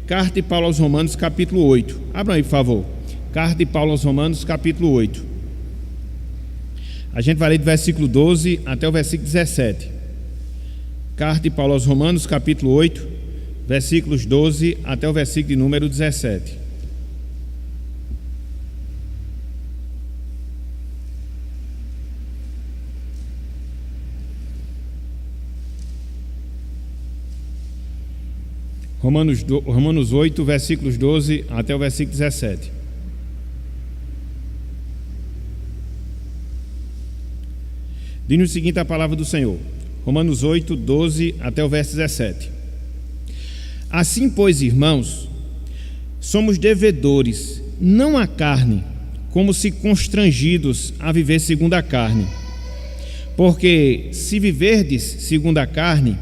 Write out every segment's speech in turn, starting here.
Carta de Paulo aos Romanos, capítulo 8. Abram aí, por favor. Carta de Paulo aos Romanos, capítulo 8. A gente vai ler do versículo 12 até o versículo 17. Carta de Paulo aos Romanos, capítulo 8, versículos 12 até o versículo de número 17. Romanos 8, versículos 12 até o versículo 17. Diz o seguinte a palavra do Senhor. Romanos 8, 12 até o verso 17. Assim, pois, irmãos, somos devedores, não à carne, como se constrangidos a viver segundo a carne. Porque se viverdes segundo a carne,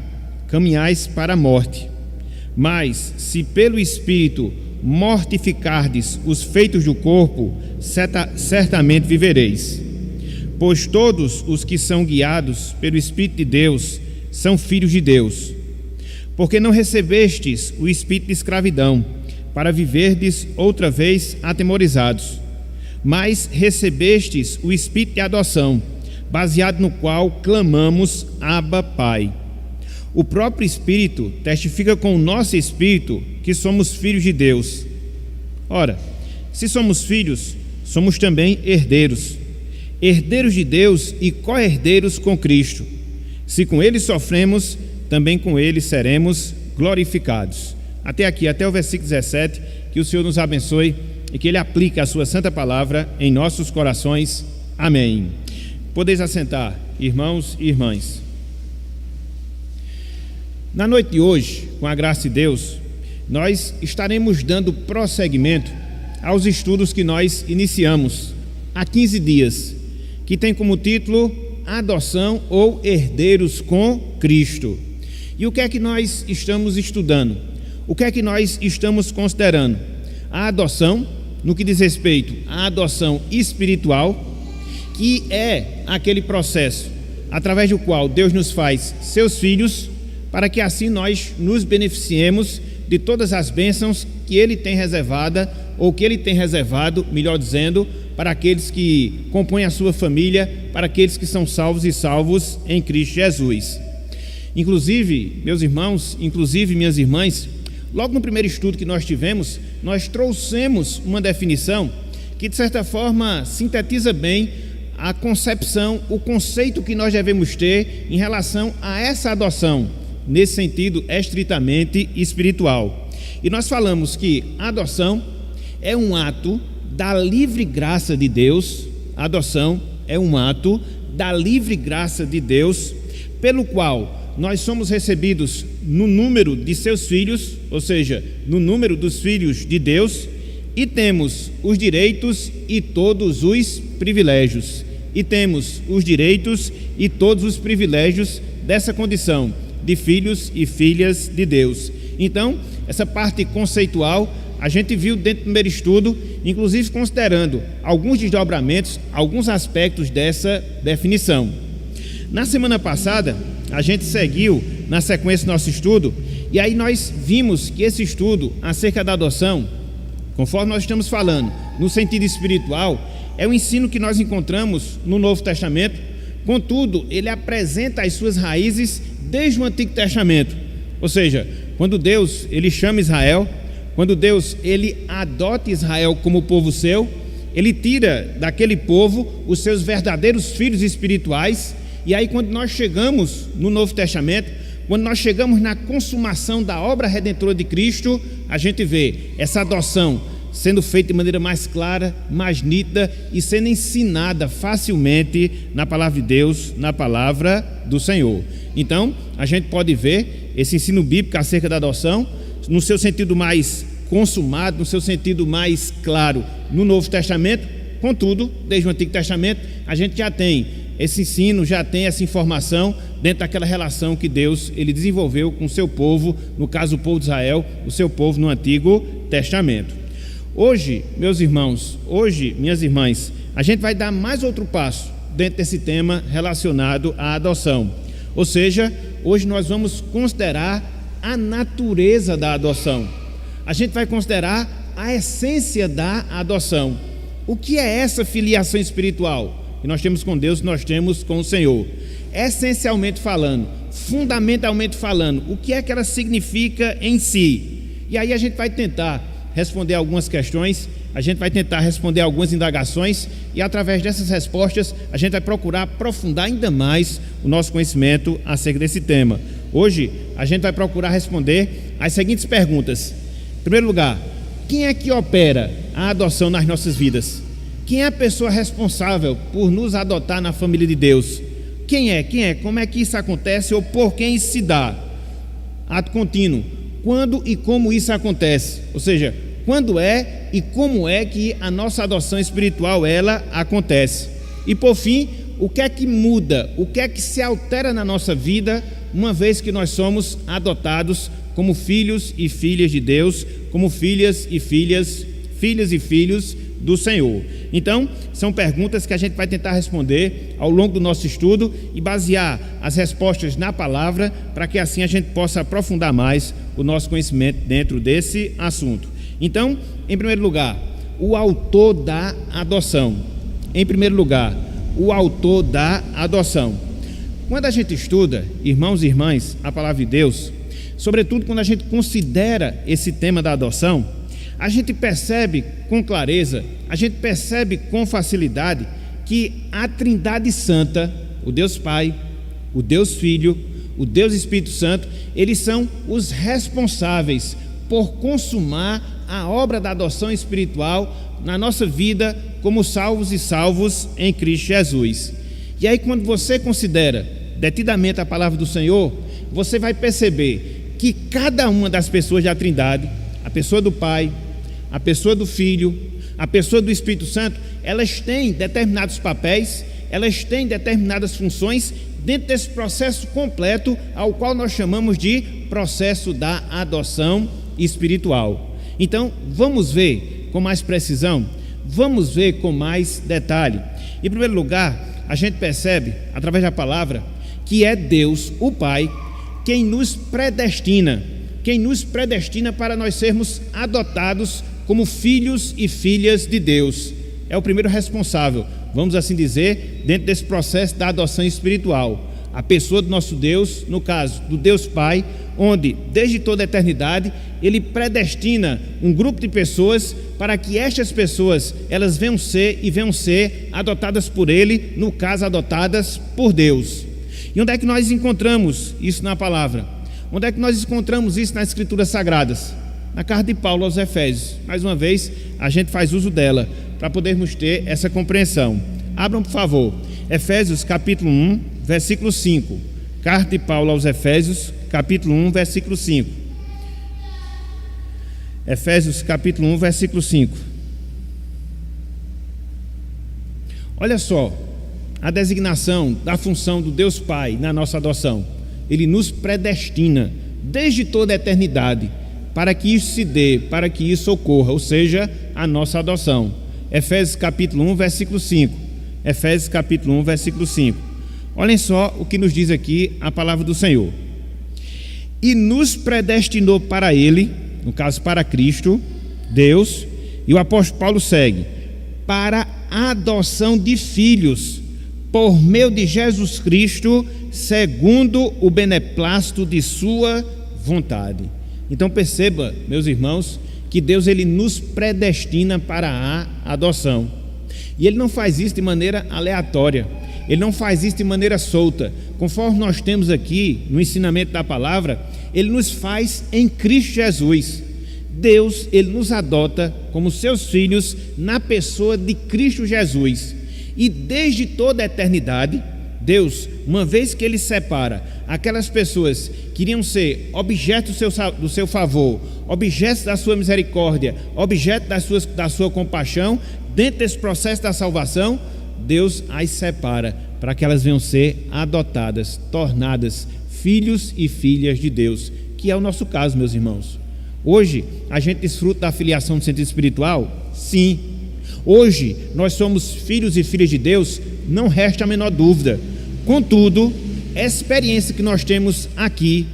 caminhais para a morte. Mas se pelo Espírito mortificardes os feitos do corpo, certamente vivereis. Pois todos os que são guiados pelo Espírito de Deus são filhos de Deus. Porque não recebestes o espírito de escravidão, para viverdes outra vez atemorizados, mas recebestes o espírito de adoção, baseado no qual clamamos, Abba, Pai. O próprio Espírito testifica com o nosso espírito que somos filhos de Deus. Ora, se somos filhos, somos também herdeiros, herdeiros de Deus e co-herdeiros com Cristo. Se com Ele sofremos, também com Ele seremos glorificados. Até aqui, até o versículo 17, que o Senhor nos abençoe e que Ele aplique a sua santa palavra em nossos corações. Amém. Podeis assentar, irmãos e irmãs. Na noite de hoje, com a graça de Deus, nós estaremos dando prosseguimento aos estudos que nós iniciamos há 15 dias, que tem como título Adoção ou Herdeiros com Cristo. E o que é que nós estamos estudando? O que é que nós estamos considerando? A adoção, no que diz respeito à adoção espiritual, que é aquele processo através do qual Deus nos faz seus filhos, para que assim nós nos beneficiemos de todas as bênçãos que Ele tem reservada, ou que Ele tem reservado, melhor dizendo, para aqueles que compõem a sua família, para aqueles que são salvos e salvos em Cristo Jesus. Inclusive, meus irmãos, inclusive minhas irmãs, logo no primeiro estudo que nós tivemos, nós trouxemos uma definição que de certa forma sintetiza bem a concepção, o conceito que nós devemos ter em relação a essa adoção, nesse sentido estritamente espiritual. E nós falamos que a adoção é um ato da livre graça de Deus. A adoção é um ato da livre graça de Deus, pelo qual nós somos recebidos no número de seus filhos, ou seja, no número dos filhos de Deus, e temos os direitos e todos os privilégios. E temos os direitos e todos os privilégios dessa condição de filhos e filhas de Deus. Então, essa parte conceitual a gente viu dentro do primeiro estudo, inclusive considerando alguns desdobramentos, alguns aspectos dessa definição. Na semana passada, a gente seguiu na sequência do nosso estudo, e aí nós vimos que esse estudo acerca da adoção, conforme nós estamos falando, no sentido espiritual, é o ensino que nós encontramos no Novo Testamento. Contudo, ele apresenta as suas raízes desde o Antigo Testamento. Ou seja, quando Deus ele chama Israel, quando Deus ele adota Israel como povo seu, ele tira daquele povo os seus verdadeiros filhos espirituais. E aí quando nós chegamos no Novo Testamento, quando nós chegamos na consumação da obra redentora de Cristo, a gente vê essa adoção sendo feita de maneira mais clara, mais nítida e sendo ensinada facilmente na palavra de Deus, na palavra do Senhor. Então, a gente pode ver esse ensino bíblico acerca da adoção no seu sentido mais consumado, no seu sentido mais claro no Novo Testamento. Contudo, desde o Antigo Testamento, a gente já tem esse ensino, já tem essa informação dentro daquela relação que Deus ele desenvolveu com o seu povo, no caso o povo de Israel, o seu povo no Antigo Testamento. Hoje, meus irmãos, hoje, minhas irmãs, a gente vai dar mais outro passo dentro desse tema relacionado à adoção. Ou seja, hoje nós vamos considerar a natureza da adoção. a gente vai considerar a essência da adoção. O que é essa filiação espiritual que nós temos com Deus, que nós temos com o Senhor? Essencialmente falando, fundamentalmente falando, o que é que ela significa em si? E aí a gente vai tentar responder algumas questões, a gente vai tentar responder algumas indagações, e através dessas respostas a gente vai procurar aprofundar ainda mais o nosso conhecimento acerca desse tema. Hoje a gente vai procurar responder as seguintes perguntas. Em primeiro lugar, quem é que opera a adoção nas nossas vidas? Quem é a pessoa responsável por nos adotar na família de Deus? Quem é? Como é que isso acontece ou por quem isso se dá? Ato contínuo. Quando e como isso acontece? Ou seja, quando é e como é que a nossa adoção espiritual ela acontece? E por fim, o que é que muda? O que é que se altera na nossa vida uma vez que nós somos adotados como filhos e filhas de Deus, como filhos e filhos do Senhor? Então, são perguntas que a gente vai tentar responder ao longo do nosso estudo e basear as respostas na palavra, para que assim a gente possa aprofundar mais o nosso conhecimento dentro desse assunto. Então, em primeiro lugar, o autor da adoção. Em primeiro lugar, o autor da adoção. Quando a gente estuda, irmãos e irmãs, a palavra de Deus, sobretudo quando a gente considera esse tema da adoção, a gente percebe com clareza, a gente percebe com facilidade que a Trindade Santa, o Deus Pai, o Deus Filho, o Deus Espírito Santo, eles são os responsáveis por consumar a obra da adoção espiritual na nossa vida como salvos e salvos em Cristo Jesus. E aí, quando você considera detidamente a palavra do Senhor, você vai perceber que cada uma das pessoas da Trindade, a pessoa do Pai, a pessoa do Filho, a pessoa do Espírito Santo, elas têm determinados papéis, elas têm determinadas funções dentro desse processo completo, ao qual nós chamamos de processo da adoção espiritual. Então, vamos ver com mais precisão, vamos ver com mais detalhe. Em primeiro lugar, a gente percebe, através da palavra, que é Deus, o Pai, quem nos predestina para nós sermos adotados como filhos e filhas de Deus. É o primeiro responsável, vamos assim dizer, dentro desse processo da adoção espiritual. A pessoa do nosso Deus, no caso do Deus Pai, onde desde toda a eternidade Ele predestina um grupo de pessoas para que estas pessoas elas venham ser adotadas por Ele, no caso adotadas por Deus. E onde é que nós encontramos isso na palavra? Onde é que nós encontramos isso nas Escrituras Sagradas? Na carta de Paulo aos Efésios. Mais uma vez, a gente faz uso dela para podermos ter essa compreensão. Abram, por favor, Efésios capítulo 1, versículo 5. Carta de Paulo aos Efésios, capítulo 1, versículo 5. Efésios capítulo 1, versículo 5. Olha só a designação da função do Deus Pai na nossa adoção. Ele nos predestina desde toda a eternidade para que isso se dê, para que isso ocorra, ou seja, a nossa adoção. Efésios capítulo 1, versículo 5. Efésios capítulo 1, versículo 5. Olhem só o que nos diz aqui a palavra do Senhor. E nos predestinou para Ele, no caso para Cristo, Deus, e o apóstolo Paulo segue, para a adoção de filhos, por meio de Jesus Cristo, segundo o beneplácito de sua vontade. Então perceba, meus irmãos, que Deus ele nos predestina para a adoção. E Ele não faz isso de maneira aleatória, Ele não faz isso de maneira solta. Conforme nós temos aqui no ensinamento da palavra, Ele nos faz em Cristo Jesus. Deus, Ele nos adota como seus filhos na pessoa de Cristo Jesus. E desde toda a eternidade, Deus, uma vez que Ele separa aquelas pessoas que iriam ser objeto do seu favor, objetos da sua misericórdia, objeto da sua compaixão, dentro desse processo da salvação, Deus as separa para que elas venham ser adotadas, tornadas filhos e filhas de Deus, que é o nosso caso, meus irmãos. Hoje, a gente desfruta da filiação no sentido espiritual? Sim. Hoje, nós somos filhos e filhas de Deus? Não resta a menor dúvida. Contudo, essa experiência que nós temos aqui,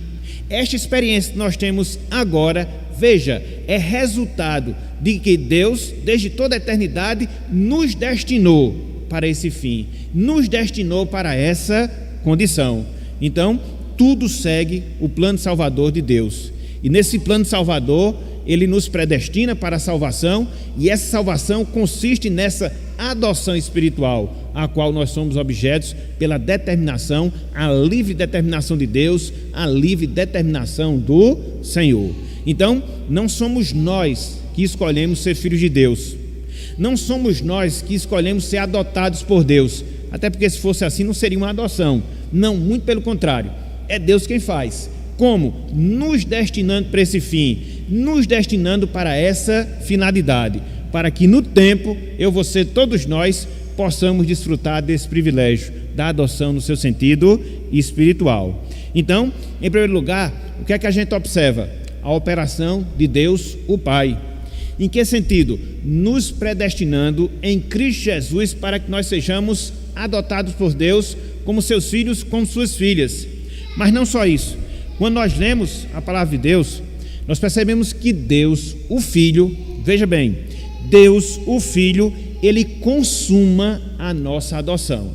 esta experiência que nós temos agora, Veja, é resultado de que Deus, desde toda a eternidade, nos destinou para esse fim, nos destinou para essa condição. Então, tudo segue o plano salvador de Deus. E nesse plano salvador, Ele nos predestina para a salvação, e essa salvação consiste nessa adoção espiritual, a qual nós somos objetos pela determinação, a livre determinação de Deus, a livre determinação do Senhor. Então, não somos nós que escolhemos ser filhos de Deus, não somos nós que escolhemos ser adotados por Deus, até porque se fosse assim não seria uma adoção, não, muito pelo contrário, é Deus quem faz. Como? Nos destinando para esse fim, nos destinando para essa finalidade, para que no tempo, eu, você, todos nós, possamos desfrutar desse privilégio da adoção no seu sentido espiritual. Então, em primeiro lugar, o que é que a gente observa? A operação de Deus, o Pai. Em que sentido? Nos predestinando em Cristo Jesus para que nós sejamos adotados por Deus como seus filhos, como suas filhas. Mas não só isso. Quando nós lemos a palavra de Deus, nós percebemos que Deus, o Filho, veja bem, Deus, o Filho, Ele consuma a nossa adoção.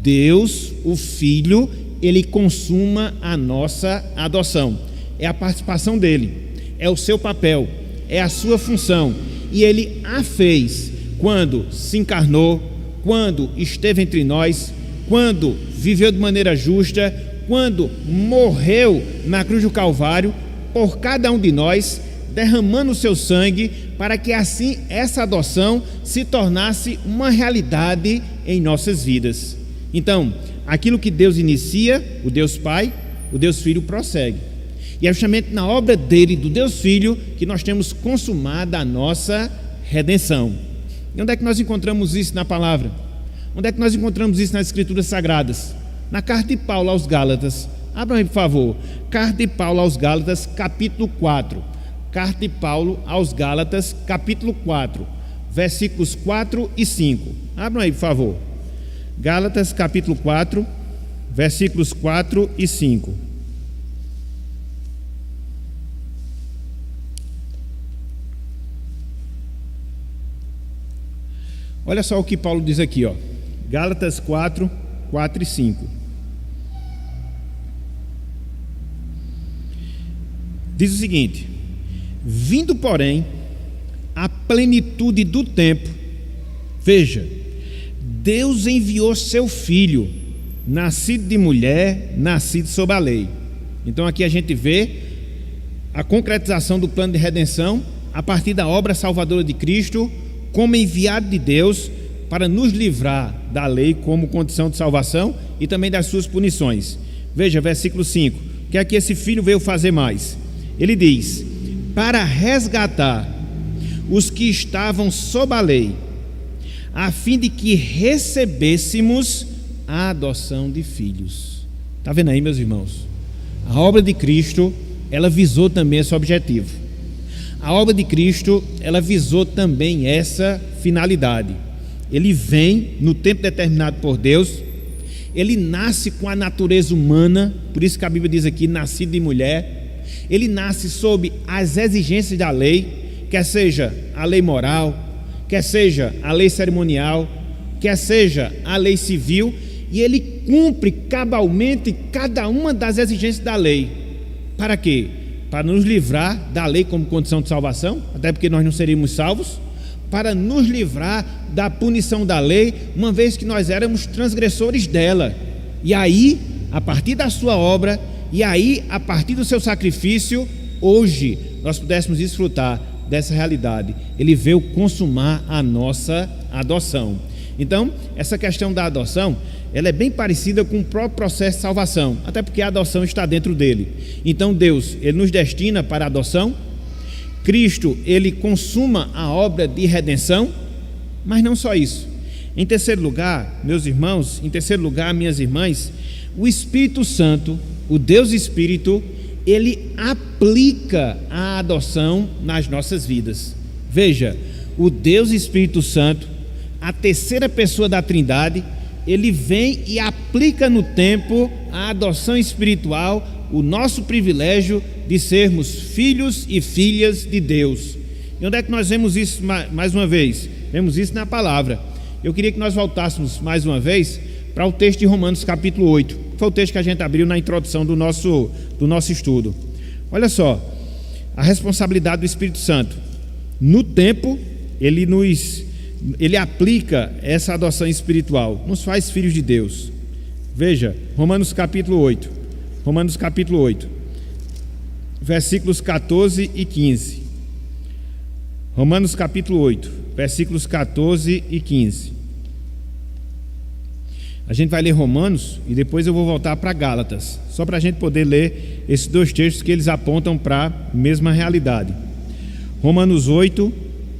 Deus, o Filho, Ele consuma a nossa adoção. É a participação dEle, é o seu papel, é a sua função. E Ele a fez quando se encarnou, quando esteve entre nós, quando viveu de maneira justa, quando morreu na cruz do Calvário por cada um de nós, derramando o seu sangue, para que assim essa adoção se tornasse uma realidade em nossas vidas. Então, aquilo que Deus inicia, o Deus Pai, o Deus Filho prossegue. E é justamente na obra dele, do Deus Filho, que nós temos consumada a nossa redenção. E onde é que nós encontramos isso na palavra? Onde é que nós encontramos isso nas Escrituras Sagradas? Na carta de Paulo aos Gálatas. Abram aí, por favor. Carta de Paulo aos Gálatas, capítulo 4. Carta de Paulo aos Gálatas, capítulo 4, versículos 4 e 5. Abram aí, por favor. Gálatas, capítulo 4, versículos 4 e 5. Olha só o que Paulo diz aqui, ó. Gálatas 4, 4 e 5. Diz o seguinte: vindo, porém, a plenitude do tempo, veja, Deus enviou seu Filho, nascido de mulher, nascido sob a lei. Então aqui a gente vê a concretização do plano de redenção a partir da obra salvadora de Cristo, como enviado de Deus para nos livrar da lei como condição de salvação e também das suas punições. Veja, versículo 5, o que é que esse Filho veio fazer mais? Ele diz: para resgatar os que estavam sob a lei, a fim de que recebêssemos a adoção de filhos. Está vendo aí, meus irmãos? A obra de Cristo, ela visou também esse objetivo. A obra de Cristo, ela visou também essa finalidade. Ele vem no tempo determinado por Deus, ele nasce com a natureza humana, por isso que a Bíblia diz aqui, nascido de mulher. Ele nasce sob as exigências da lei, quer seja a lei moral, quer seja a lei cerimonial, quer seja a lei civil, e ele cumpre cabalmente cada uma das exigências da lei. Para quê? Para nos livrar da lei como condição de salvação, até porque nós não seríamos salvos, para nos livrar da punição da lei, uma vez que nós éramos transgressores dela. E aí, a partir da sua obra, e aí, a partir do seu sacrifício, hoje nós pudéssemos desfrutar dessa realidade. Ele veio consumar a nossa adoção. Então, essa questão da adoção, ela é bem parecida com o próprio processo de salvação, até porque a adoção está dentro dele. Então Deus, ele nos destina para a adoção. Cristo, ele consuma a obra de redenção, mas não só isso. Em terceiro lugar, meus irmãos, em terceiro lugar, minhas irmãs, o Espírito Santo, o Deus Espírito, ele aplica a adoção nas nossas vidas. Veja, o Deus Espírito Santo, a terceira pessoa da Trindade, ele vem e aplica no tempo a adoção espiritual o nosso privilégio de sermos filhos e filhas de Deus. E onde é que nós vemos isso mais uma vez? Vemos isso na palavra. Eu queria que nós voltássemos mais uma vez para o texto de Romanos capítulo 8, que foi o texto que a gente abriu na introdução do nosso estudo. Olha só, a responsabilidade do Espírito Santo. No tempo, ele aplica essa adoção espiritual, nos faz filhos de Deus. Veja, Romanos capítulo 8, versículos 14 e 15. Romanos capítulo 8, versículos 14 e 15. A gente vai ler Romanos e depois eu vou voltar para Gálatas, só para a gente poder ler esses dois textos que eles apontam para a mesma realidade. Romanos 8,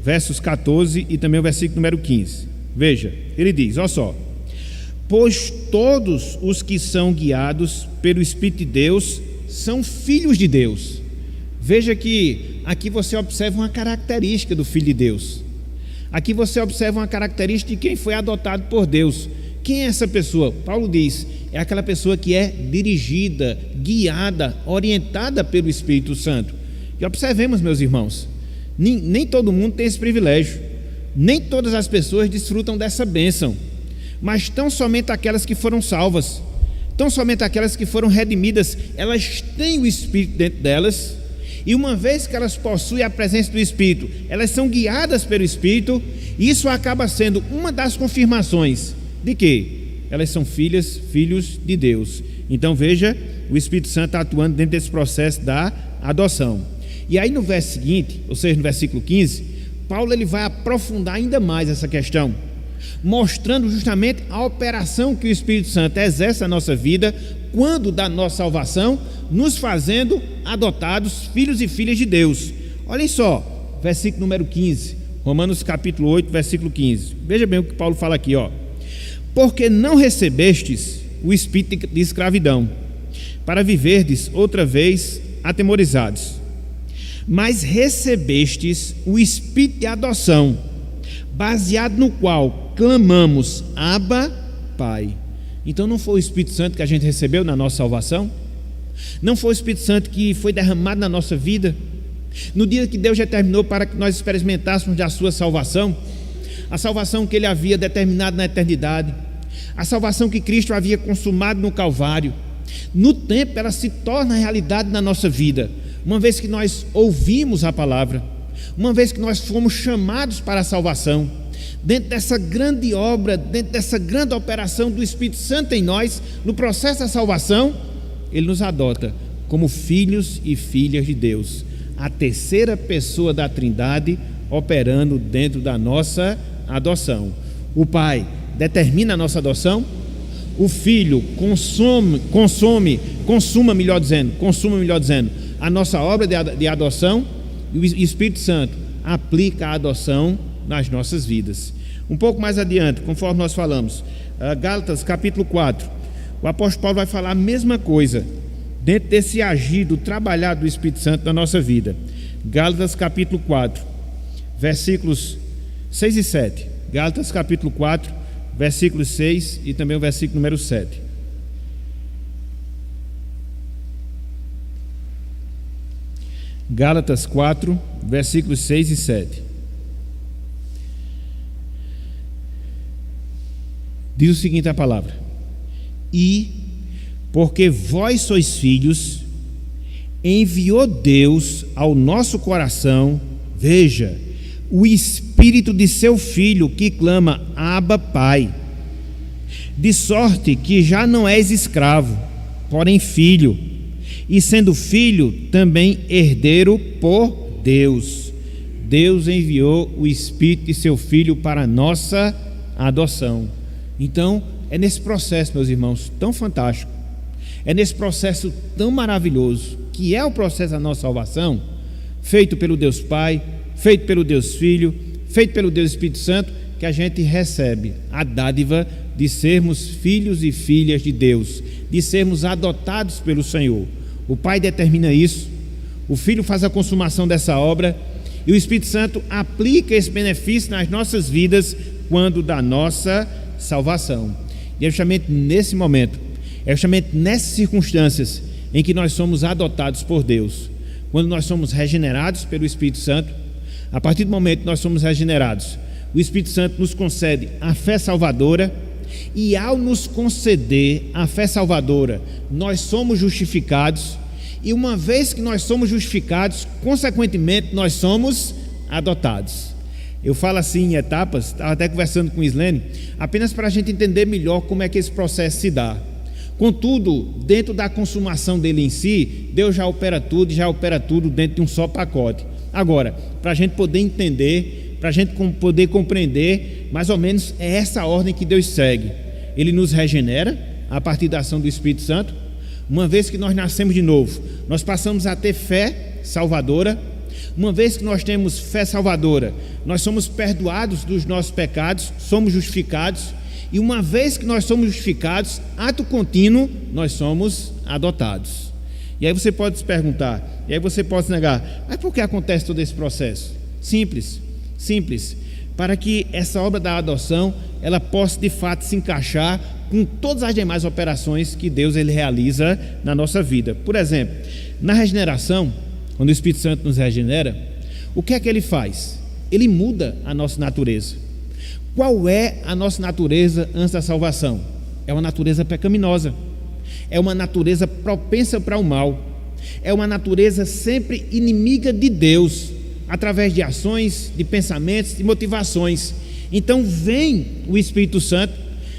versos 14 e também o versículo número 15. Veja, ele diz, olha só: pois todos os que são guiados pelo Espírito de Deus são filhos de Deus. Veja que aqui você observa uma característica do Filho de Deus. Aqui você observa uma característica de quem foi adotado por Deus. Quem é essa pessoa? Paulo diz, é aquela pessoa que é dirigida, guiada, orientada pelo Espírito Santo. E observemos, meus irmãos, nem todo mundo tem esse privilégio, nem todas as pessoas desfrutam dessa bênção, mas tão somente aquelas que foram salvas, tão somente aquelas que foram redimidas, elas têm o Espírito dentro delas, e uma vez que elas possuem a presença do Espírito, elas são guiadas pelo Espírito, e isso acaba sendo uma das confirmações de que elas são filhos de Deus. Então veja, o Espírito Santo está atuando dentro desse processo da adoção. E aí no verso seguinte, ou seja, no versículo 15, Paulo ele vai aprofundar ainda mais essa questão, mostrando justamente a operação que o Espírito Santo exerce na nossa vida, quando da nossa salvação, nos fazendo adotados filhos e filhas de Deus. Olhem só, versículo número 15, Romanos capítulo 8, versículo 15. Veja bem o que Paulo fala aqui, ó. Porque não recebestes o espírito de escravidão, para viverdes outra vez atemorizados, mas recebestes o espírito de adoção, baseado no qual clamamos, Abba, Pai. Então não foi o Espírito Santo que a gente recebeu na nossa salvação? Não foi o Espírito Santo que foi derramado na nossa vida? No dia que Deus determinou para que nós experimentássemos da sua salvação, a salvação que Ele havia determinado na eternidade, a salvação que Cristo havia consumado no Calvário, no tempo ela se torna realidade na nossa vida, uma vez que nós ouvimos a palavra, uma vez que nós fomos chamados para a salvação, dentro dessa grande obra, dentro dessa grande operação do Espírito Santo em nós, no processo da salvação, Ele nos adota como filhos e filhas de Deus, a terceira pessoa da Trindade operando dentro da nossa adoção. O Pai determina a nossa adoção, o Filho consuma melhor dizendo, a nossa obra de adoção, e o Espírito Santo aplica a adoção nas nossas vidas. Um pouco mais adiante, conforme nós falamos, Gálatas capítulo 4, o apóstolo Paulo vai falar a mesma coisa, dentro desse agir do trabalhar do Espírito Santo na nossa vida. Gálatas capítulo 4, versículos 6 e 7. Gálatas capítulo 4, versículos 6 e também o versículo número 7. Gálatas 4, versículos 6 e 7. Diz o seguinte a palavra: e porque vós sois filhos, enviou Deus ao nosso coração, veja, o Espírito de seu Filho, que clama, Abba, Pai. De sorte que já não és escravo, porém filho, e sendo filho, também herdeiro por Deus. Deus enviou o Espírito de seu Filho para a nossa adoção. Então, é nesse processo, meus irmãos, tão fantástico, é nesse processo tão maravilhoso, que é o processo da nossa salvação, feito pelo Deus Pai, feito pelo Deus Filho, feito pelo Deus Espírito Santo, que a gente recebe a dádiva de sermos filhos e filhas de Deus, de sermos adotados pelo Senhor. O Pai determina isso, o Filho faz a consumação dessa obra, e o Espírito Santo aplica esse benefício nas nossas vidas quando da nossa salvação. E é justamente nesse momento, é justamente nessas circunstâncias em que nós somos adotados por Deus. Quando nós somos regenerados pelo Espírito Santo, a partir do momento que nós somos regenerados, o Espírito Santo nos concede a fé salvadora, e ao nos conceder a fé salvadora, nós somos justificados, e uma vez que nós somos justificados, consequentemente nós somos adotados. Eu falo assim em etapas, estava até conversando com o Islene, apenas para a gente entender melhor como é que esse processo se dá. Contudo, dentro da consumação dele em si, Deus já opera tudo dentro de um só pacote. Agora, para a gente poder entender, para a gente poder compreender, mais ou menos é essa ordem que Deus segue. Ele nos regenera a partir da ação do Espírito Santo. Uma vez que nós nascemos de novo, nós passamos a ter fé salvadora. Uma vez que nós temos fé salvadora, nós somos perdoados dos nossos pecados, somos justificados. E uma vez que nós somos justificados, ato contínuo, nós somos adotados. E aí você pode se perguntar, e aí você pode se negar, mas por que acontece todo esse processo? Simples, para que essa obra da adoção, ela possa de fato se encaixar com todas as demais operações que Deus ele realiza na nossa vida. Por exemplo, na regeneração, quando o Espírito Santo nos regenera, o que é que ele faz? Ele muda a nossa natureza. Qual é a nossa natureza antes da salvação? É uma natureza pecaminosa, é uma natureza propensa para o mal, é uma natureza sempre inimiga de Deus, através de ações, de pensamentos, de motivações. Então vem o Espírito Santo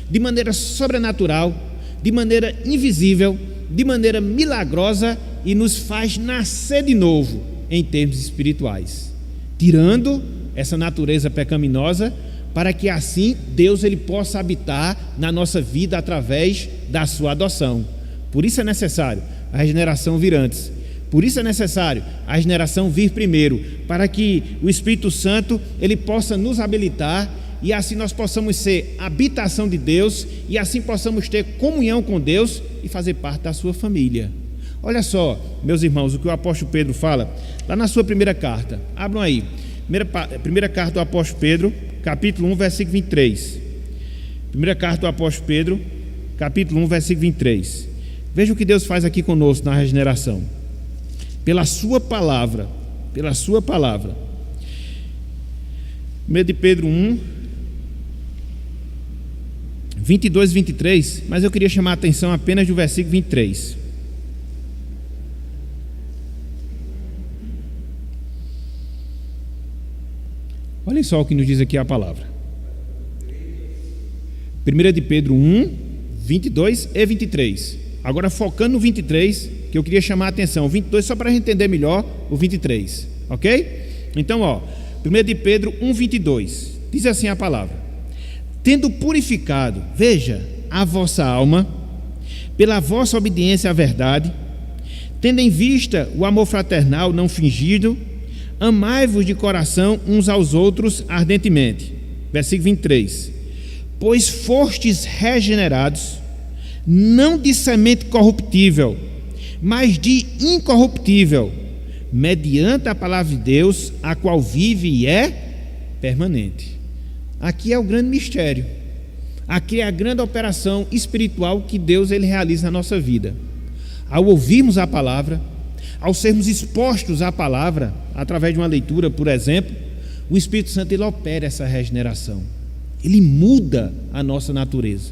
de maneira sobrenatural, de maneira invisível, de maneira milagrosa, e nos faz nascer de novo em termos espirituais, tirando essa natureza pecaminosa, para que assim Deus ele possa habitar na nossa vida através da sua adoção. Por isso é necessário a regeneração vir antes. Por isso é necessário a regeneração vir primeiro, para que o Espírito Santo ele possa nos habilitar, e assim nós possamos ser habitação de Deus, e assim possamos ter comunhão com Deus e fazer parte da sua família. Olha só, meus irmãos, o que o apóstolo Pedro fala lá na sua primeira carta. Abram aí, primeira carta do apóstolo Pedro, capítulo 1, versículo 23. Primeira carta do apóstolo Pedro, capítulo 1, versículo 23. Veja o que Deus faz aqui conosco na regeneração. Pela sua palavra. 1 de Pedro 1, 22 e 23, mas eu queria chamar a atenção apenas do versículo 23. Olhem só o que nos diz aqui a palavra. 1 de Pedro 1, 22 e 23. Agora focando no 23, que eu queria chamar a atenção. O 22 só para a gente entender melhor o 23, ok? Então, 1 de Pedro 1, 22. Diz assim a palavra: tendo purificado, veja, a vossa alma, pela vossa obediência à verdade, tendo em vista o amor fraternal não fingido, amai-vos de coração uns aos outros ardentemente. Versículo 23. Pois fostes regenerados, não de semente corruptível, mas de incorruptível, mediante a palavra de Deus, a qual vive e é permanente. Aqui é o grande mistério. Aqui é a grande operação espiritual que Deus ele realiza na nossa vida. Ao ouvirmos a palavra, ao sermos expostos à palavra, através de uma leitura, por exemplo, o Espírito Santo ele opera essa regeneração. Ele muda a nossa natureza.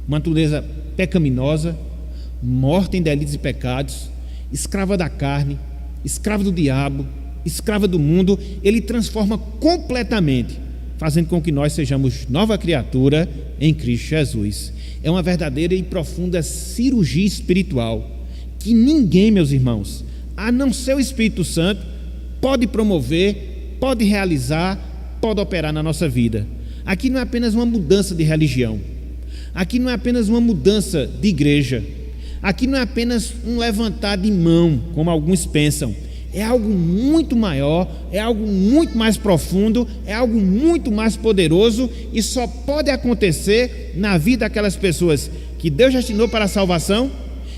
Uma natureza pecaminosa, morta em delitos e pecados, escrava da carne, escrava do diabo, escrava do mundo. Ele transforma completamente, fazendo com que nós sejamos nova criatura em Cristo Jesus. É uma verdadeira e profunda cirurgia espiritual que ninguém, meus irmãos, a não ser o Espírito Santo, pode promover, pode realizar, pode operar na nossa vida. Aqui não é apenas uma mudança de religião, aqui não é apenas uma mudança de igreja, aqui não é apenas um levantar de mão, como alguns pensam. É algo muito maior, é algo muito mais profundo, é algo muito mais poderoso, e só pode acontecer na vida daquelas pessoas que Deus destinou para a salvação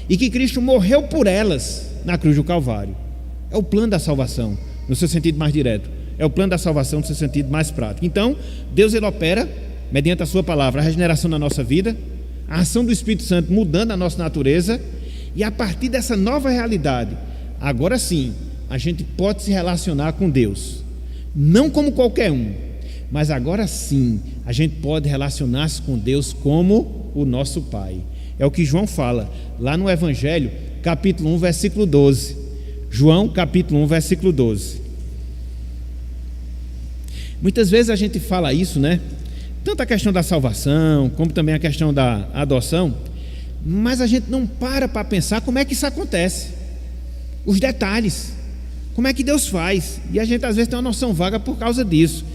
e que Cristo morreu por elas na cruz do Calvário. É o plano da salvação, no seu sentido mais direto. É o plano da salvação no seu sentido mais prático. Então, Deus ele opera, mediante a sua palavra, a regeneração na nossa vida, a ação do Espírito Santo mudando a nossa natureza, E a partir dessa nova realidade, agora sim, a gente pode se relacionar com Deus. Não como qualquer um, mas agora sim, a gente pode relacionar-se com Deus como o nosso Pai. É o que João fala lá no Evangelho, capítulo 1, versículo 12. João, capítulo 1, versículo 12. Muitas vezes a gente fala isso, né? Tanto a questão da salvação, como também a questão da adoção, mas a gente não para pensar como é que isso acontece. Os detalhes, como é que Deus faz. E a gente às vezes tem uma noção vaga por causa disso.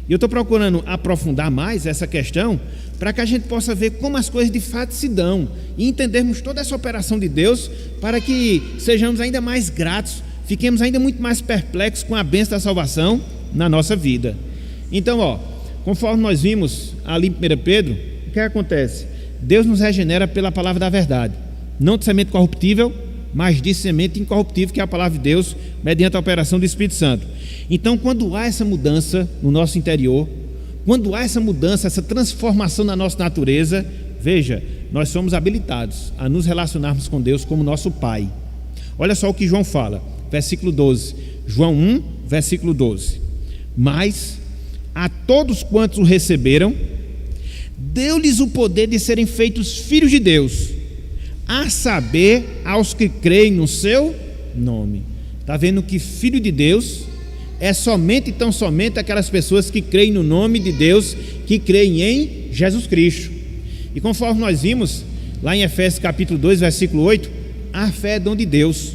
E eu estou procurando aprofundar mais essa questão para que a gente possa ver como as coisas de fato se dão e entendermos toda essa operação de Deus, para que sejamos ainda mais gratos, fiquemos ainda muito mais perplexos com a bênção da salvação na nossa vida. Então, conforme nós vimos ali em 1 Pedro, o que acontece? Deus nos regenera pela palavra da verdade, não de semente corruptível, mas de semente incorruptível, que é a palavra de Deus, mediante a operação do Espírito Santo. Então, quando há essa mudança no nosso interior, quando há essa mudança, essa transformação na nossa natureza, veja, nós somos habilitados a nos relacionarmos com Deus como nosso Pai. Olha só o que João fala, versículo 12, João 1, versículo 12. Mas a todos quantos o receberam, deu-lhes o poder de serem feitos filhos de Deus, a saber, aos que creem no seu nome. Está vendo que filho de Deus é somente e tão somente aquelas pessoas que creem no nome de Deus, que creem em Jesus Cristo. E conforme nós vimos lá em Efésios capítulo 2, versículo 8, a fé é dom de Deus.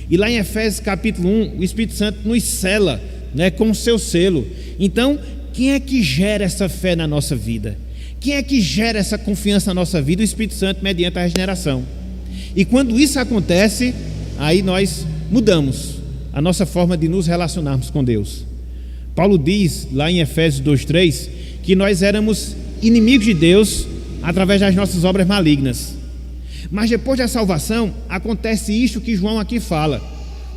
E lá em Efésios capítulo 1, o Espírito Santo nos sela, né, com o seu selo. Então, quem é que gera essa fé na nossa vida? Quem é que gera essa confiança na nossa vida? O Espírito Santo, mediante a regeneração. E quando isso acontece, aí nós mudamos a nossa forma de nos relacionarmos com Deus. Paulo diz lá em Efésios 2:3 que nós éramos inimigos de Deus através das nossas obras malignas. Mas depois da salvação acontece isto que João aqui fala.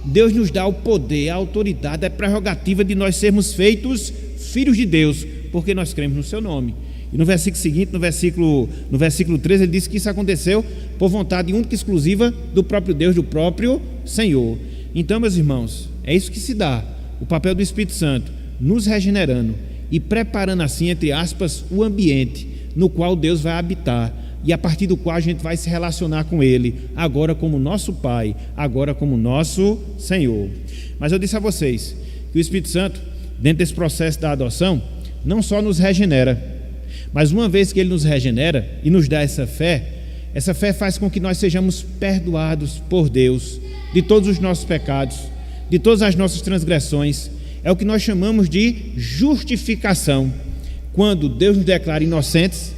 Deus nos dá o poder, a autoridade, a prerrogativa de nós sermos feitos filhos de Deus, porque nós cremos no seu nome. E no versículo seguinte, no versículo 13, ele diz que isso aconteceu por vontade única e exclusiva do próprio Deus, do próprio Senhor. Então, meus irmãos, é isso que se dá, o papel do Espírito Santo, nos regenerando e preparando assim, entre aspas, o ambiente no qual Deus vai habitar e a partir do qual a gente vai se relacionar com Ele, agora como nosso Pai, agora como nosso Senhor. Mas eu disse a vocês que o Espírito Santo, dentro desse processo da adoção, não só nos regenera, mas uma vez que Ele nos regenera e nos dá essa fé faz com que nós sejamos perdoados por Deus de todos os nossos pecados, de todas as nossas transgressões. É o que nós chamamos de justificação. Quando Deus nos declara inocentes,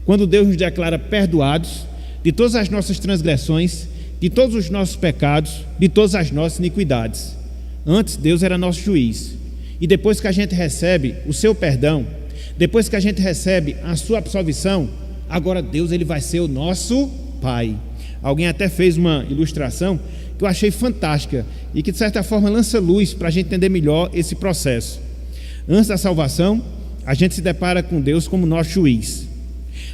quando Deus nos declara perdoados de todas as nossas transgressões, de todos os nossos pecados, de todas as nossas iniquidades. Antes Deus era nosso juiz, e depois que a gente recebe o seu perdão, depois que a gente recebe a sua absolvição, agora Deus ele vai ser o nosso Pai. Alguém até fez uma ilustração que eu achei fantástica e que de certa forma lança luz para a gente entender melhor esse processo. Antes da salvação, a gente se depara com Deus como nosso juiz,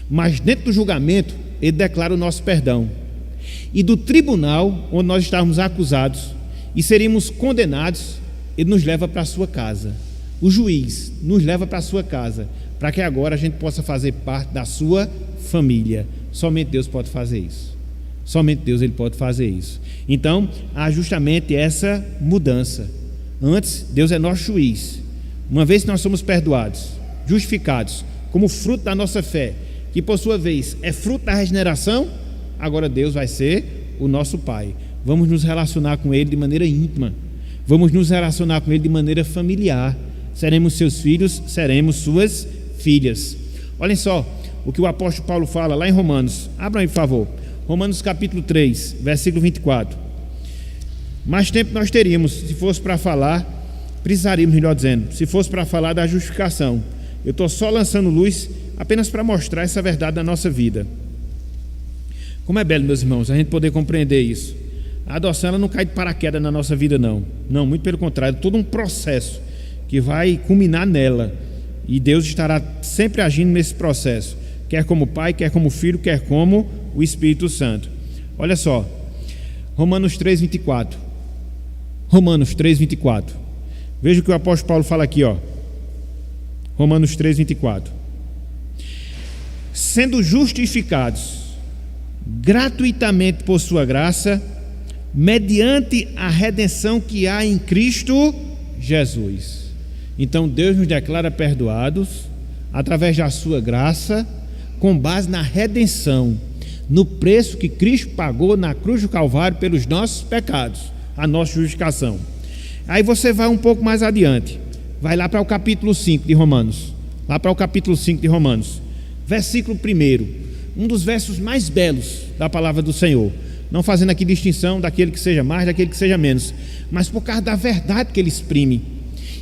mas dentro do julgamento Ele declara o nosso perdão, e do tribunal onde nós estávamos acusados e seríamos condenados, Ele nos leva para a sua casa. O juiz nos leva para a sua casa, para que agora a gente possa fazer parte da sua família. Somente Deus pode fazer isso. Somente Deus ele pode fazer isso. Então, há justamente essa mudança. Antes, Deus é nosso juiz. Uma vez que nós somos perdoados, justificados, como fruto da nossa fé, que por sua vez é fruto da regeneração, agora Deus vai ser o nosso Pai. Vamos nos relacionar com Ele de maneira íntima. Vamos nos relacionar com Ele de maneira familiar. Seremos seus filhos, seremos suas filhas. Olhem só o que o apóstolo Paulo fala lá em Romanos. Abram aí, por favor. Romanos capítulo 3, versículo 24. Mais tempo nós teríamos, se fosse para falar, precisaríamos, melhor dizendo, se fosse para falar da justificação. Eu estou só lançando luz apenas para mostrar essa verdade da nossa vida. Como é belo, meus irmãos, a gente poder compreender isso. A adoção ela não cai de paraquedas na nossa vida, não. Não, muito pelo contrário, todo um processo que vai culminar nela. E Deus estará sempre agindo nesse processo, quer como Pai, quer como Filho, quer como o Espírito Santo. Olha só, Romanos 3, 24. Romanos 3, 24. Veja o que o apóstolo Paulo fala aqui, ó. Romanos 3, 24. Sendo justificados gratuitamente por sua graça, mediante a redenção que há em Cristo Jesus. Então Deus nos declara perdoados através da sua graça, com base na redenção, no preço que Cristo pagou na cruz do Calvário pelos nossos pecados, a nossa justificação. Aí você vai um pouco mais adiante, vai lá para o capítulo 5 de Romanos, versículo 1, um dos versos mais belos da palavra do Senhor, não fazendo aqui distinção daquele que seja mais, daquele que seja menos, mas por causa da verdade que ele exprime,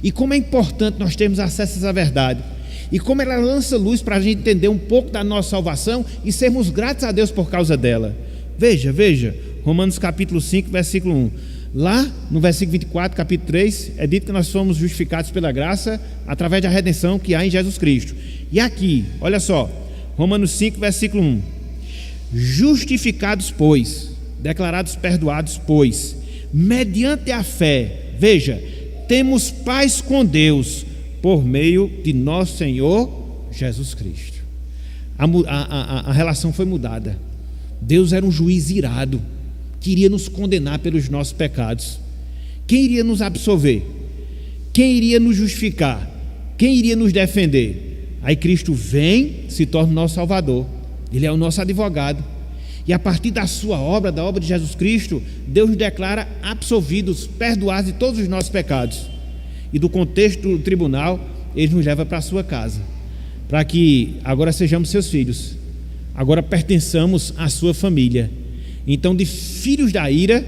e como é importante nós termos acesso a essa verdade, e como ela lança luz para a gente entender um pouco da nossa salvação e sermos gratos a Deus por causa dela. Veja, Romanos capítulo 5, versículo 1. Lá no versículo 24, capítulo 3, é dito que nós somos justificados pela graça através da redenção que há em Jesus Cristo. E aqui, olha só, Romanos 5, versículo 1. Justificados, pois, declarados perdoados, pois, mediante a fé, veja, temos paz com Deus, por meio de nosso Senhor Jesus Cristo. A relação foi mudada. Deus era um juiz irado, queria nos condenar pelos nossos pecados. Quem iria nos absolver? Quem iria nos justificar? Quem iria nos defender? Aí Cristo vem, se torna o nosso Salvador. Ele é o nosso advogado. E a partir da sua obra, da obra de Jesus Cristo, Deus nos declara absolvidos, perdoados de todos os nossos pecados. E do contexto do tribunal, Ele nos leva para a sua casa, para que agora sejamos seus filhos, agora pertençamos à sua família. Então, de filhos da ira,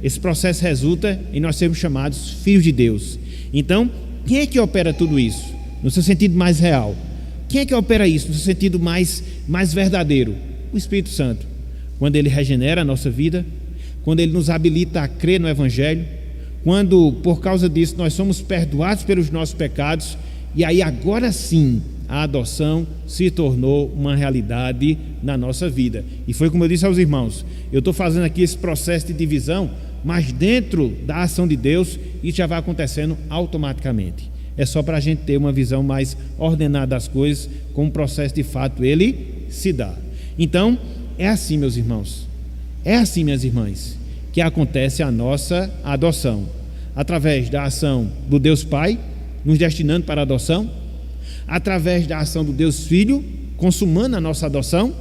esse processo resulta em nós sermos chamados filhos de Deus. Então, quem é que opera tudo isso? No seu sentido mais real. Quem é que opera isso no seu sentido mais verdadeiro? O Espírito Santo. Quando Ele regenera a nossa vida, quando Ele nos habilita a crer no Evangelho, quando por causa disso nós somos perdoados pelos nossos pecados, e aí agora sim a adoção se tornou uma realidade na nossa vida. E foi como eu disse aos irmãos, eu estou fazendo aqui esse processo de divisão, mas dentro da ação de Deus isso já vai acontecendo automaticamente. É só para a gente ter uma visão mais ordenada das coisas, como o processo de fato ele se dá. Então é assim, meus irmãos, é assim, minhas irmãs, que acontece a nossa adoção, através da ação do Deus Pai, nos destinando para a adoção, através da ação do Deus Filho, consumando a nossa adoção,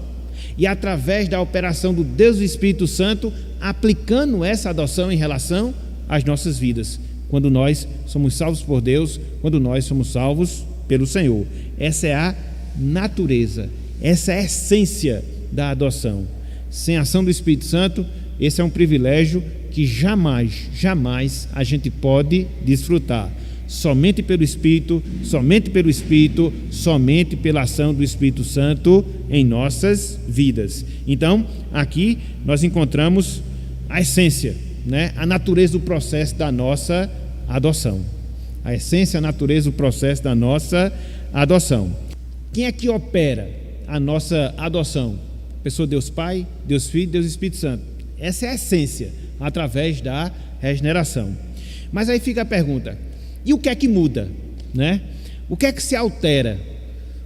e através da operação do Deus Espírito Santo, aplicando essa adoção em relação às nossas vidas, quando nós somos salvos por Deus, quando nós somos salvos pelo Senhor. Essa é a natureza, essa é a essência da adoção. Sem a ação do Espírito Santo, esse é um privilégio que jamais a gente pode desfrutar. Somente pelo Espírito, somente pela ação do Espírito Santo em nossas vidas. Então, aqui nós encontramos a essência, né? A natureza do processo da nossa adoção. A essência, a natureza do processo da nossa adoção. Quem é que opera a nossa adoção? Pessoa Deus Pai, Deus Filho, Deus Espírito Santo. Essa é a essência, através da regeneração. Mas aí fica a pergunta, e o que é que muda, né? O que é que se altera?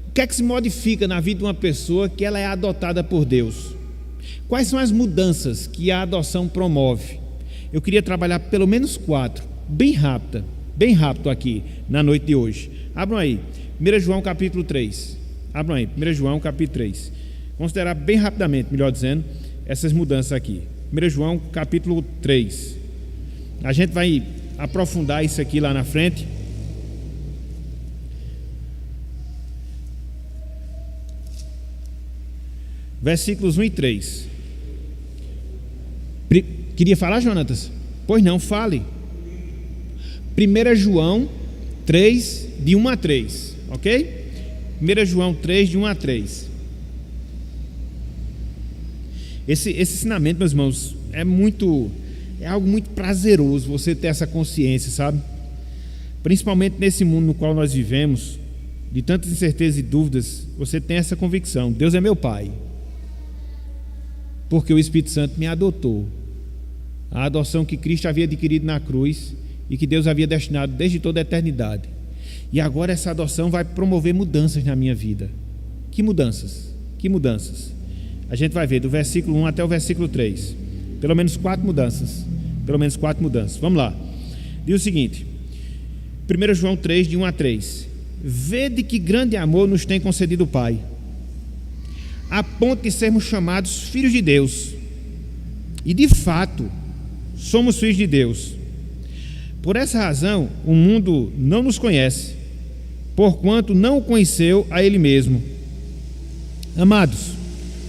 O que é que se modifica na vida de uma pessoa que ela é adotada por Deus? Quais são as mudanças que a adoção promove? Eu queria trabalhar pelo menos 4, bem rápido aqui na noite de hoje. Abram aí, 1 João capítulo 3. Abram aí, 1 João capítulo 3. Considerar bem rapidamente, melhor dizendo, essas mudanças aqui. 1 João capítulo 3. A gente vai aprofundar isso aqui lá na frente. Versículos 1 e 3. Queria falar, Jonatas? Pois não, fale. 1 João 3, de 1 a 3, ok? 1 João 3, de 1 a 3. Esse ensinamento, meus irmãos, é algo muito prazeroso você ter essa consciência, sabe? Principalmente nesse mundo no qual nós vivemos, de tantas incertezas e dúvidas, você tem essa convicção: Deus é meu Pai, porque o Espírito Santo me adotou. A adoção que Cristo havia adquirido na cruz e que Deus havia destinado desde toda a eternidade. E agora essa adoção vai promover mudanças na minha vida. Que mudanças? Que mudanças? A gente vai ver do versículo 1 até o versículo 3. Pelo menos 4 mudanças. Pelo menos 4 mudanças. Vamos lá. Diz o seguinte: 1 João 3, de 1 a 3. Vede que grande amor nos tem concedido o Pai, a ponto de sermos chamados filhos de Deus. E de fato, somos filhos de Deus. Por essa razão, o mundo não nos conhece, porquanto não o conheceu a Ele mesmo. Amados,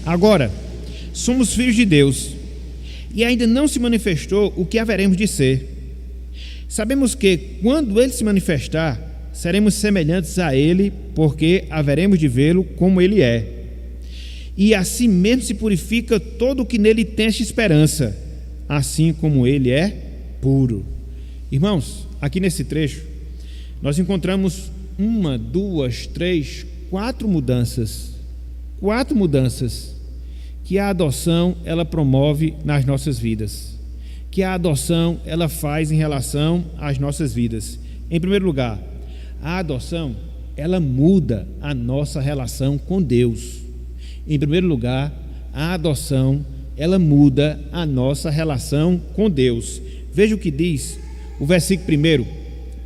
agora, somos filhos de Deus, e ainda não se manifestou o que haveremos de ser. Sabemos que, quando Ele se manifestar, seremos semelhantes a Ele, porque haveremos de vê-lo como Ele é. E assim mesmo se purifica todo o que nele tem esta esperança, assim como Ele é puro. Irmãos, aqui nesse trecho, nós encontramos 1, 2, 3, 4 mudanças. 4 mudanças que a adoção ela promove nas nossas vidas, que a adoção ela faz em relação às nossas vidas. Em primeiro lugar, a adoção ela muda a nossa relação com Deus. Em primeiro lugar, a adoção ela muda a nossa relação com Deus. Veja o que diz o versículo 1,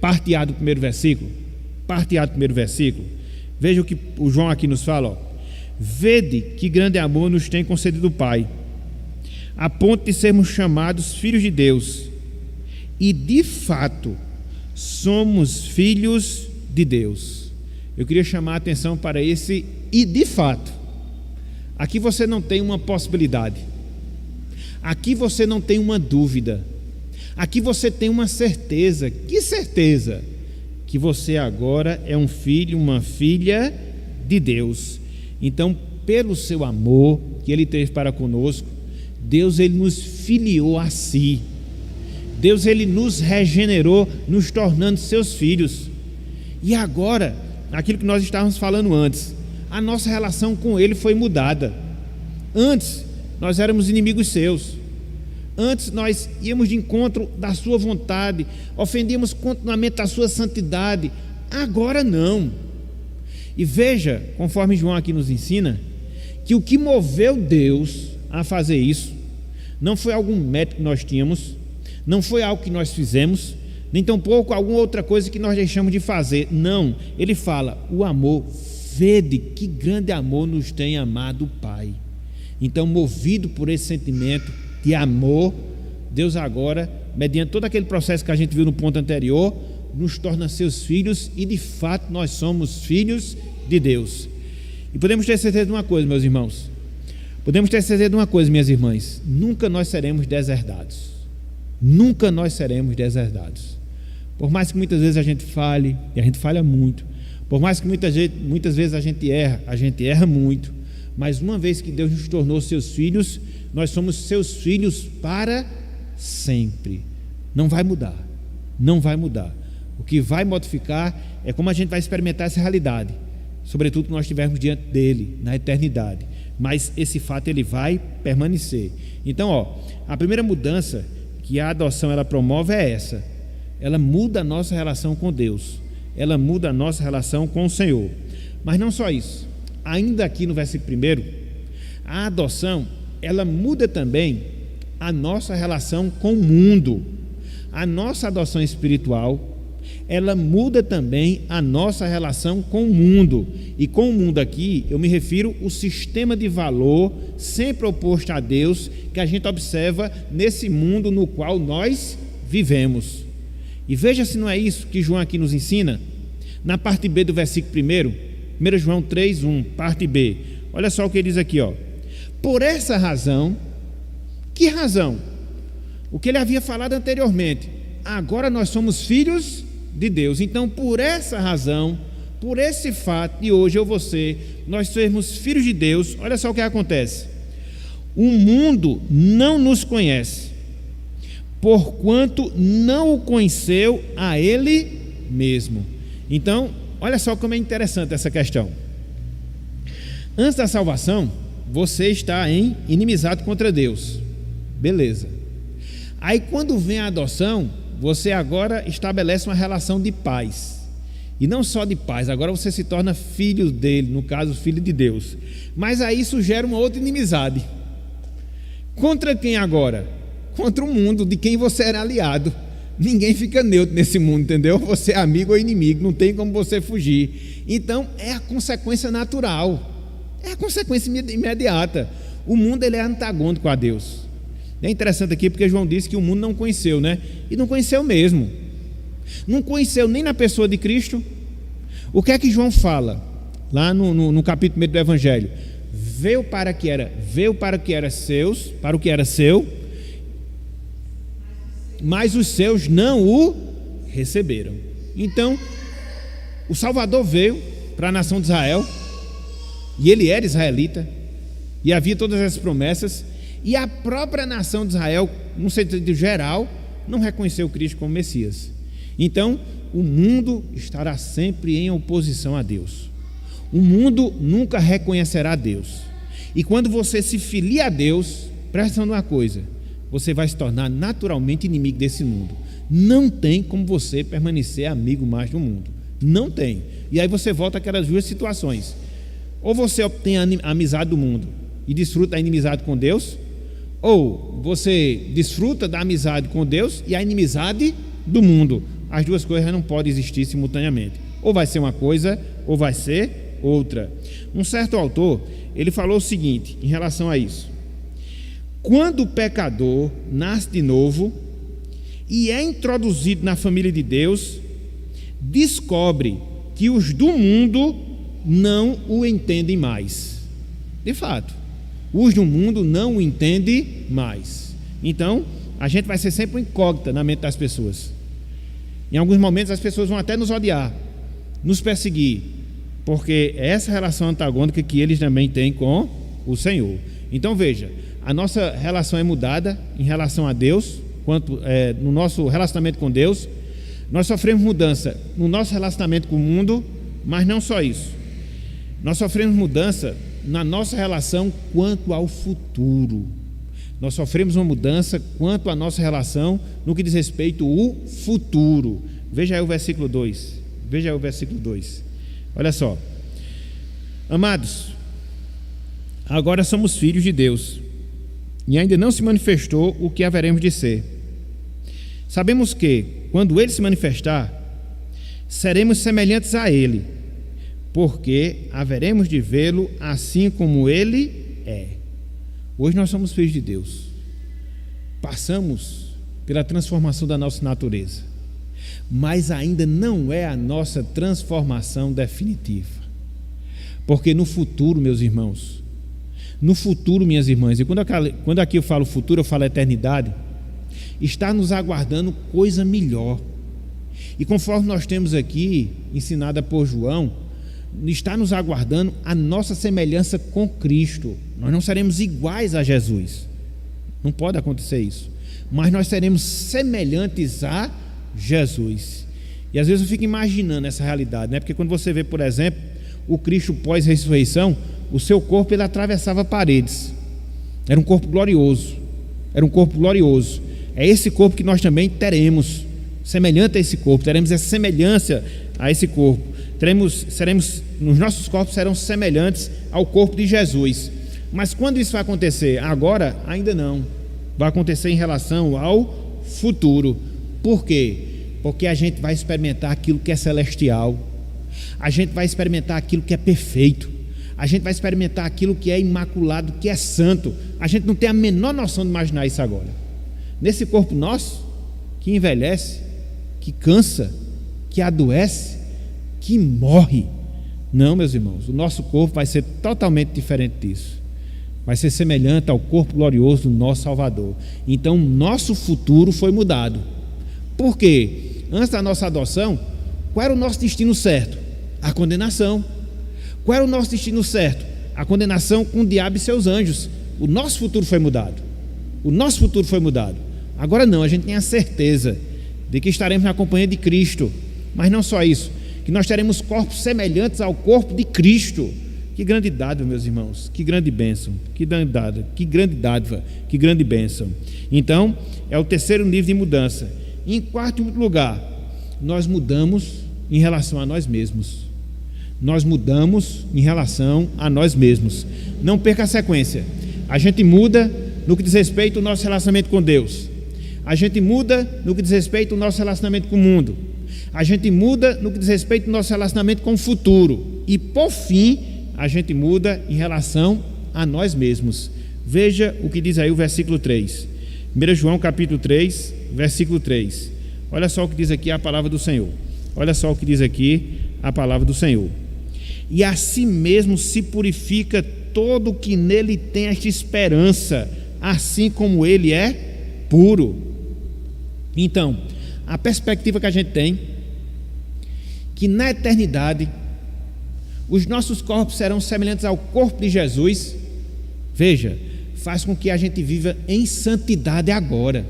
parte A do primeiro versículo. Parte A do primeiro versículo. Veja o que o João aqui nos fala, ó. Vede que grande amor nos tem concedido o Pai, a ponto de sermos chamados filhos de Deus. E de fato, somos filhos de Deus. Eu queria chamar a atenção para esse e de fato. Aqui você não tem uma possibilidade. Aqui você não tem uma dúvida. Aqui você tem uma certeza. Que certeza? Que você agora é um filho, uma filha de Deus. Então, pelo seu amor que Ele teve para conosco, Deus Ele nos filiou a si. Deus Ele nos regenerou, nos tornando seus filhos. E agora, aquilo que nós estávamos falando antes, a nossa relação com Ele foi mudada. Antes, nós éramos inimigos seus. Antes, nós íamos de encontro da sua vontade, ofendíamos continuamente a sua santidade. Agora não. E veja, conforme João aqui nos ensina, que o que moveu Deus a fazer isso não foi algum método que nós tínhamos, não foi algo que nós fizemos, nem tampouco alguma outra coisa que nós deixamos de fazer. Não, ele fala, o amor. Vede que grande amor nos tem amado o Pai. Então, movido por esse sentimento de amor, Deus agora, mediante todo aquele processo que a gente viu no ponto anterior, nos torna seus filhos, e de fato nós somos filhos de Deus. E podemos ter certeza de uma coisa, meus irmãos, podemos ter certeza de uma coisa, minhas irmãs: nunca nós seremos deserdados. Nunca nós seremos deserdados. Por mais que muitas vezes a gente fale, e a gente falha muito, por mais que muitas vezes a gente erra muito, mas uma vez que Deus nos tornou seus filhos, nós somos seus filhos para sempre. Não vai mudar, não vai mudar. O que vai modificar é como a gente vai experimentar essa realidade, sobretudo que nós estivermos diante dele na eternidade. Mas esse fato ele vai permanecer. Então, a primeira mudança que a adoção ela promove é essa. Ela muda a nossa relação com Deus. Ela muda a nossa relação com o Senhor. Mas não só isso. Ainda aqui no versículo 1, a adoção ela muda também a nossa relação com o mundo. A nossa adoção espiritual ela muda também a nossa relação com o mundo. E com o mundo aqui, eu me refiro ao sistema de valor sempre oposto a Deus, que a gente observa nesse mundo no qual nós vivemos. E veja se não é isso que João aqui nos ensina, na parte B do versículo 1 João 3:1, parte B. Olha só o que ele diz aqui, Por essa razão, que razão? O que ele havia falado anteriormente, agora nós somos filhos de Deus. Então, por essa razão, por esse fato de hoje eu e você, nós sermos filhos de Deus, olha só o que acontece. O mundo não nos conhece, porquanto não o conheceu a Ele mesmo. Então, olha só como é interessante essa questão. Antes da salvação, você está em inimizade contra Deus. Beleza. Aí quando vem a adoção, você agora estabelece uma relação de paz. E não só de paz, agora você se torna filho dele, no caso, filho de Deus. Mas aí isso gera uma outra inimizade. Contra quem agora? Contra o mundo, de quem você era aliado. Ninguém fica neutro nesse mundo, entendeu? Você é amigo ou inimigo, não tem como você fugir. Então, é a consequência natural. É a consequência imediata. O mundo ele é antagônico a Deus. É interessante aqui porque João disse que o mundo não conheceu, né? E não conheceu mesmo. Não conheceu nem na pessoa de Cristo. O que é que João fala? Lá no capítulo 1 do Evangelho. Veio para o que era seus, para o que era seu, mas os seus não o receberam. Então, o Salvador veio para a nação de Israel, e ele era israelita, e havia todas essas promessas, e a própria nação de Israel, no sentido geral, não reconheceu Cristo como Messias. Então, o mundo estará sempre em oposição a Deus. O mundo nunca reconhecerá Deus. E quando você se filia a Deus, presta atenção numa coisa, você vai se tornar naturalmente inimigo desse mundo. Não tem como você permanecer amigo mais do mundo. Não tem. E aí você volta àquelas duas situações. Ou você obtém a amizade do mundo e desfruta da inimizade com Deus, ou você desfruta da amizade com Deus e a inimizade do mundo. As duas coisas não podem existir simultaneamente. Ou vai ser uma coisa, ou vai ser outra. Um certo autor, ele falou o seguinte em relação a isso: quando o pecador nasce de novo e é introduzido na família de Deus, descobre que os do mundo não o entendem mais. De fato, os do mundo não o entendem mais. Então, a gente vai ser sempre uma incógnita na mente das pessoas. Em alguns momentos as pessoas vão até nos odiar, nos perseguir, porque é essa relação antagônica que eles também têm com o Senhor. Então veja, a nossa relação é mudada em relação a Deus, no nosso relacionamento com Deus. Nós sofremos mudança no nosso relacionamento com o mundo, mas não só isso. Nós sofremos mudança na nossa relação quanto ao futuro. Nós sofremos uma mudança quanto à nossa relação no que diz respeito ao futuro. Veja aí o versículo 2. Veja aí o versículo 2. Olha só. Amados, agora somos filhos de Deus, e ainda não se manifestou o que haveremos de ser. Sabemos que, quando Ele se manifestar, seremos semelhantes a Ele, porque haveremos de vê-lo assim como Ele é. Hoje nós somos filhos de Deus. Passamos pela transformação da nossa natureza, mas ainda não é a nossa transformação definitiva. Porque no futuro, meus irmãos, no futuro, minhas irmãs, e quando aqui eu falo futuro, eu falo eternidade, está nos aguardando coisa melhor. E conforme nós temos aqui, ensinada por João, está nos aguardando a nossa semelhança com Cristo. Nós não seremos iguais a Jesus, não pode acontecer isso, mas nós seremos semelhantes a Jesus. E às vezes eu fico imaginando essa realidade, né? Porque quando você vê, por exemplo, o Cristo pós-ressurreição, o seu corpo ele atravessava paredes, era um corpo glorioso, era um corpo glorioso. É esse corpo que nós também teremos, semelhante a esse corpo, teremos essa semelhança a esse corpo. Nos nossos corpos serão semelhantes ao corpo de Jesus. Mas quando isso vai acontecer? Agora, ainda não. Vai acontecer em relação ao futuro. Por quê? Porque a gente vai experimentar aquilo que é celestial. A gente vai experimentar aquilo que é perfeito. A gente vai experimentar aquilo que é imaculado, que é santo. A gente não tem a menor noção de imaginar isso agora. Nesse corpo nosso, que envelhece, que cansa, que adoece, que morre. Não, meus irmãos, o nosso corpo vai ser totalmente diferente disso. Vai ser semelhante ao corpo glorioso do nosso Salvador. Então, nosso futuro foi mudado. Por quê? Antes da nossa adoção, qual era o nosso destino certo? A condenação. Qual era o nosso destino certo? A condenação com o diabo e seus anjos. O nosso futuro foi mudado. O nosso futuro foi mudado. Agora não, a gente tem a certeza de que estaremos na companhia de Cristo. Mas não só isso, que nós teremos corpos semelhantes ao corpo de Cristo, Que grande dádiva, meus irmãos, que grande bênção, que grande dádiva, que grande bênção. Então, é o terceiro nível de mudança. Em quarto lugar, nós mudamos em relação a nós mesmos. Nós mudamos em relação a nós mesmos. Não perca a sequência. A gente muda no que diz respeito ao nosso relacionamento com Deus. A gente muda no que diz respeito ao nosso relacionamento com o mundo. A gente muda no que diz respeito ao nosso relacionamento com o futuro. E, por fim, a gente muda em relação a nós mesmos. Veja o que diz aí o versículo 3. 1 João capítulo 3, versículo 3. Olha só o que diz aqui a palavra do Senhor. Olha só o que diz aqui a palavra do Senhor. E assim mesmo se purifica todo o que nele tem esta esperança, assim como ele é puro. Então, a perspectiva que a gente tem, que na eternidade os nossos corpos serão semelhantes ao corpo de Jesus, veja, faz com que a gente viva em santidade agora.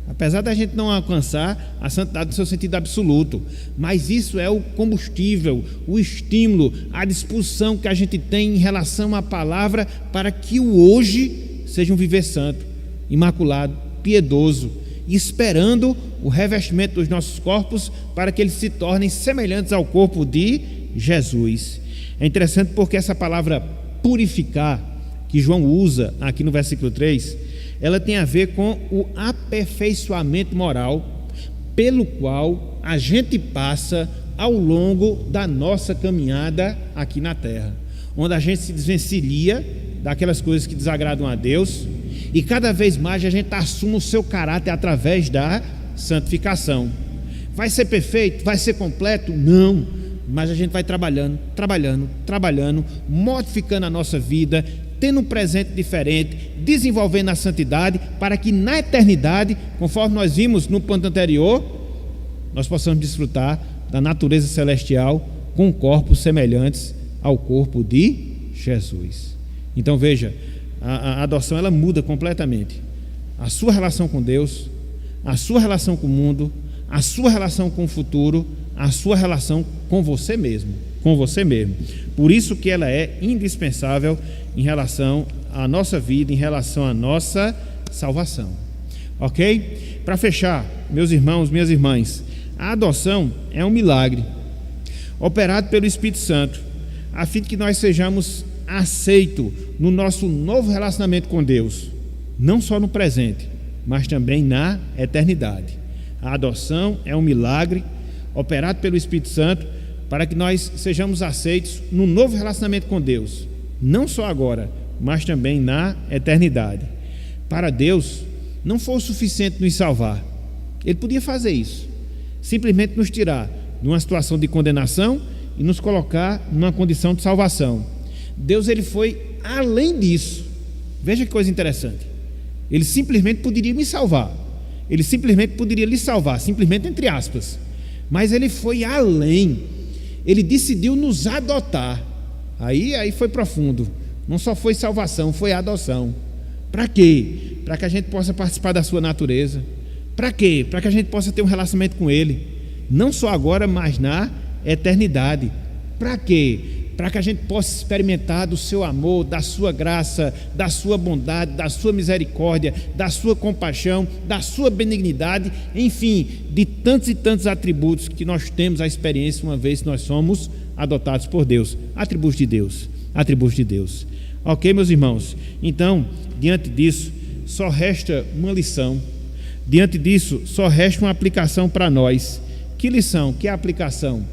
Apesar da gente não alcançar a santidade no seu sentido absoluto, mas isso é o combustível, o estímulo, a disposição que a gente tem em relação à palavra para que o hoje seja um viver santo, imaculado, piedoso, esperando o revestimento dos nossos corpos para que eles se tornem semelhantes ao corpo de Jesus. É interessante porque essa palavra purificar, que João usa aqui no versículo 3, ela tem a ver com o aperfeiçoamento moral pelo qual a gente passa ao longo da nossa caminhada aqui na terra, onde a gente se desvencilha daquelas coisas que desagradam a Deus e cada vez mais a gente assume o seu caráter através da santificação. Vai ser perfeito? Vai ser completo? Não, mas a gente vai trabalhando, modificando a nossa vida, tendo um presente diferente, desenvolvendo a santidade, para que na eternidade, conforme nós vimos no ponto anterior, nós possamos desfrutar da natureza celestial com corpos semelhantes ao corpo de Jesus. Então veja, a adoção ela muda completamente a sua relação com Deus, a sua relação com o mundo, a sua relação com o futuro, a sua relação com você mesmo, Por isso que ela é indispensável em relação à nossa vida, em relação à nossa salvação. Ok? Para fechar, meus irmãos, minhas irmãs, a adoção é um milagre operado pelo Espírito Santo, a fim de que nós sejamos aceitos no nosso novo relacionamento com Deus, não só no presente, mas também na eternidade. A adoção é um milagre operado pelo Espírito Santo para que nós sejamos aceitos no novo relacionamento com Deus, não só agora, mas também na eternidade. Para Deus, não foi o suficiente nos salvar. Ele podia fazer isso, simplesmente nos tirar de uma situação de condenação e nos colocar numa condição de salvação. Deus, ele foi além disso. Veja que coisa interessante. Ele simplesmente poderia me salvar. Ele simplesmente poderia lhe salvar, simplesmente entre aspas. Mas ele foi além. Ele decidiu nos adotar. Aí foi profundo. Não só foi salvação, foi adoção. Para quê? Para que a gente possa participar da sua natureza. Para quê? Para que a gente possa ter um relacionamento com Ele, não só agora, mas na eternidade. Para quê? Para que a gente possa experimentar do seu amor, da sua graça, da sua bondade, da sua misericórdia, da sua compaixão, da sua benignidade, enfim, de tantos e tantos atributos que nós temos a experiência uma vez que nós somos adotados por Deus. Atributos de Deus. Ok, meus irmãos? Então, diante disso, só resta uma lição. Diante disso, só resta uma aplicação para nós. Que lição? Que aplicação?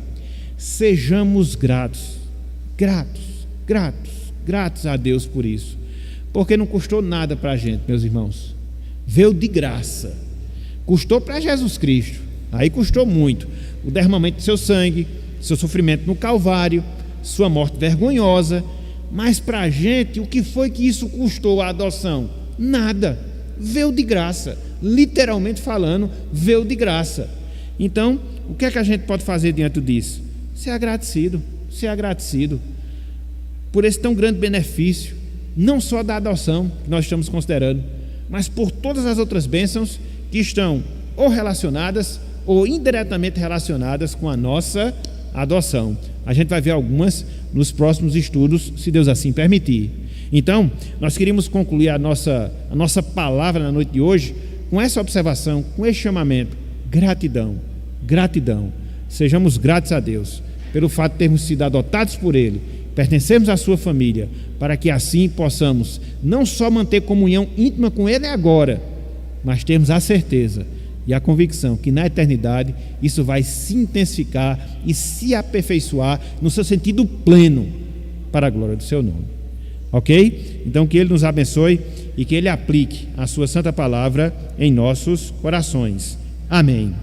Sejamos gratos a Deus por isso, porque não custou nada para a gente, meus irmãos, veio de graça. Custou para Jesus Cristo, aí custou muito, o derramamento do seu sangue, seu sofrimento no Calvário, sua morte vergonhosa, mas para a gente, o que foi que isso custou a adoção? Nada, veio de graça, literalmente falando, veio de graça. Então, o que é que a gente pode fazer diante disso? Ser agradecido por esse tão grande benefício, não só da adoção que nós estamos considerando, mas por todas as outras bênçãos que estão ou relacionadas ou indiretamente relacionadas com a nossa adoção. A gente vai ver algumas nos próximos estudos, se Deus assim permitir. Então, nós queríamos concluir a nossa palavra na noite de hoje com essa observação, com esse chamamento: gratidão, gratidão. Sejamos gratos a Deus pelo fato de termos sido adotados por Ele, pertencermos à sua família, para que assim possamos não só manter comunhão íntima com Ele agora, mas termos a certeza e a convicção que na eternidade isso vai se intensificar e se aperfeiçoar no seu sentido pleno, para a glória do seu nome. Ok? Então que Ele nos abençoe e que Ele aplique a sua santa palavra em nossos corações. Amém.